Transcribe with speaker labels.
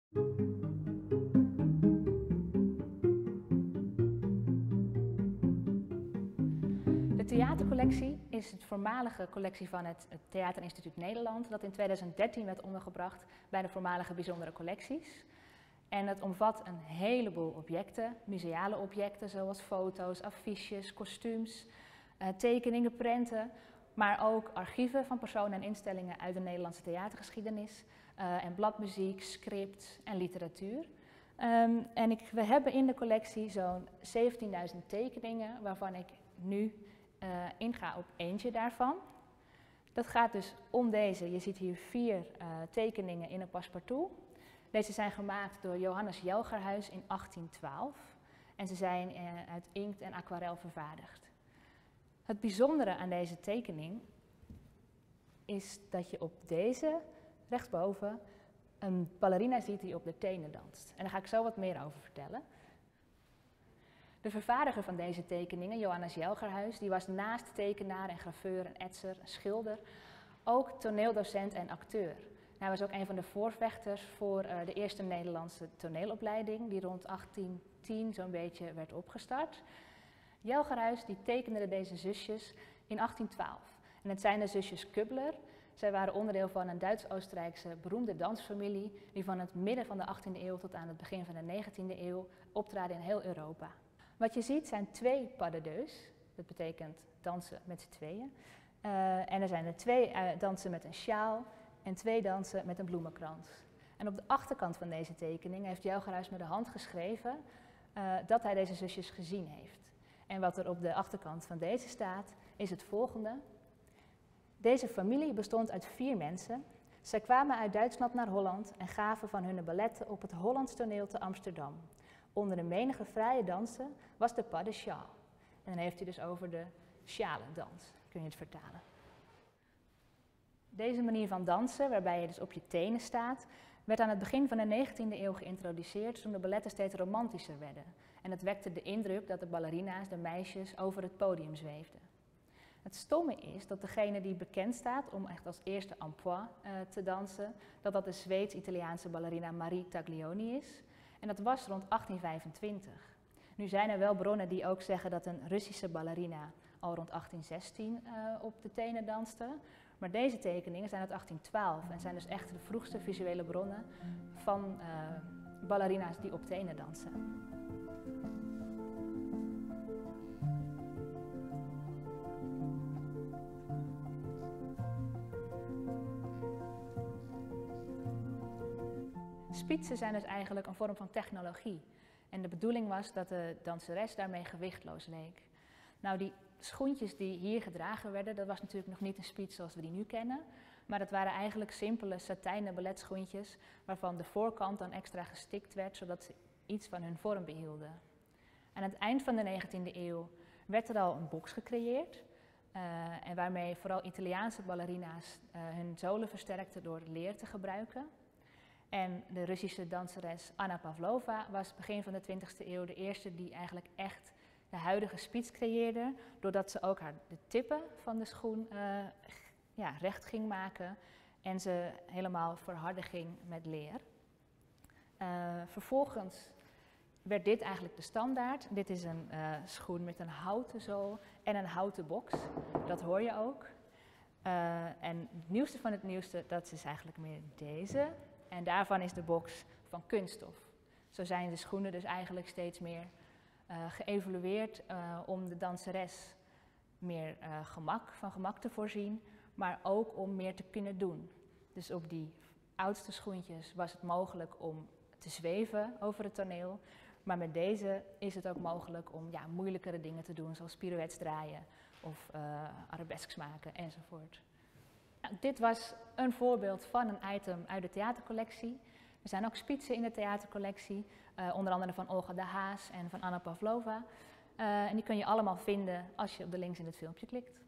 Speaker 1: De theatercollectie is de voormalige collectie van het Theaterinstituut Nederland, dat in 2013 werd ondergebracht bij de voormalige bijzondere collecties. En het omvat een heleboel objecten, museale objecten zoals foto's, affiches, kostuums, tekeningen, prenten, maar ook archieven van personen en instellingen uit de Nederlandse theatergeschiedenis en bladmuziek, script en literatuur. We hebben in de collectie zo'n 17.000 tekeningen, waarvan ik nu inga op eentje daarvan. Dat gaat dus om deze. Je ziet hier 4 tekeningen in een passepartout. Deze zijn gemaakt door Johannes Jelgerhuis in 1812 en ze zijn uit inkt en aquarel vervaardigd. Het bijzondere aan deze tekening is dat je op deze, rechtsboven, een ballerina ziet die op de tenen danst. En daar ga ik zo wat meer over vertellen. De vervaardiger van deze tekeningen, Johannes Jelgerhuis, die was naast tekenaar en graveur en etser, schilder, ook toneeldocent en acteur. Hij was ook een van de voorvechters voor de eerste Nederlandse toneelopleiding, die rond 1810 zo'n beetje werd opgestart. Jelgerhuis die tekende deze zusjes in 1812. En het zijn de zusjes Kubler. Zij waren onderdeel van een Duits-Oostenrijkse beroemde dansfamilie die van het midden van de 18e eeuw tot aan het begin van de 19e eeuw optraden in heel Europa. Wat je ziet zijn 2 pas de deux, dat betekent dansen met z'n tweeën. En er zijn er 2 dansen met een sjaal en 2 dansen met een bloemenkrans. En op de achterkant van deze tekening heeft Jelgerhuis met de hand geschreven dat hij deze zusjes gezien heeft. En wat er op de achterkant van deze staat is het volgende. Deze familie bestond uit 4 mensen. Zij kwamen uit Duitsland naar Holland en gaven van hun balletten op het Hollands toneel te Amsterdam. Onder de menige vrije dansen was de pas de sjaal. En dan heeft hij dus over de sjalendans, kun je het vertalen. Deze manier van dansen, waarbij je dus op je tenen staat, werd aan het begin van de 19e eeuw geïntroduceerd toen de balletten steeds romantischer werden. En het wekte de indruk dat de ballerina's, de meisjes, over het podium zweefden. Het stomme is dat degene die bekend staat om echt als eerste en pois te dansen, dat de Zweeds-Italiaanse ballerina Marie Taglioni is. En dat was rond 1825. Nu zijn er wel bronnen die ook zeggen dat een Russische ballerina al rond 1816 op de tenen danste. Maar deze tekeningen zijn uit 1812 en zijn dus echt de vroegste visuele bronnen van ballerina's die op tenen dansen. Spitsen zijn dus eigenlijk een vorm van technologie. En de bedoeling was dat de danseres daarmee gewichtloos leek. Nou, die schoentjes die hier gedragen werden, dat was natuurlijk nog niet een spits zoals we die nu kennen. Maar dat waren eigenlijk simpele satijnen balletschoentjes, waarvan de voorkant dan extra gestikt werd, zodat ze iets van hun vorm behielden. Aan het eind van de 19e eeuw werd er al een box gecreëerd. En waarmee vooral Italiaanse ballerina's hun zolen versterkten door leer te gebruiken. En de Russische danseres Anna Pavlova was begin van de 20e eeuw de eerste die eigenlijk echt de huidige spits creëerde, doordat ze ook de tippen van de schoen recht ging maken en ze helemaal verharden ging met leer. Vervolgens werd dit eigenlijk de standaard. Dit is een schoen met een houten zool en een houten box. Dat hoor je ook. En het nieuwste van het nieuwste, dat is eigenlijk meer deze. En daarvan is de box van kunststof. Zo zijn de schoenen dus eigenlijk steeds meer geëvolueerd om de danseres meer van gemak te voorzien, maar ook om meer te kunnen doen. Dus op die oudste schoentjes was het mogelijk om te zweven over het toneel, maar met deze is het ook mogelijk om moeilijkere dingen te doen, zoals pirouettes draaien of arabesques maken enzovoort. Nou, dit was een voorbeeld van een item uit de theatercollectie. Er zijn ook spitsen in de theatercollectie, onder andere van Olga de Haas en van Anna Pavlova. En die kun je allemaal vinden als je op de links in het filmpje klikt.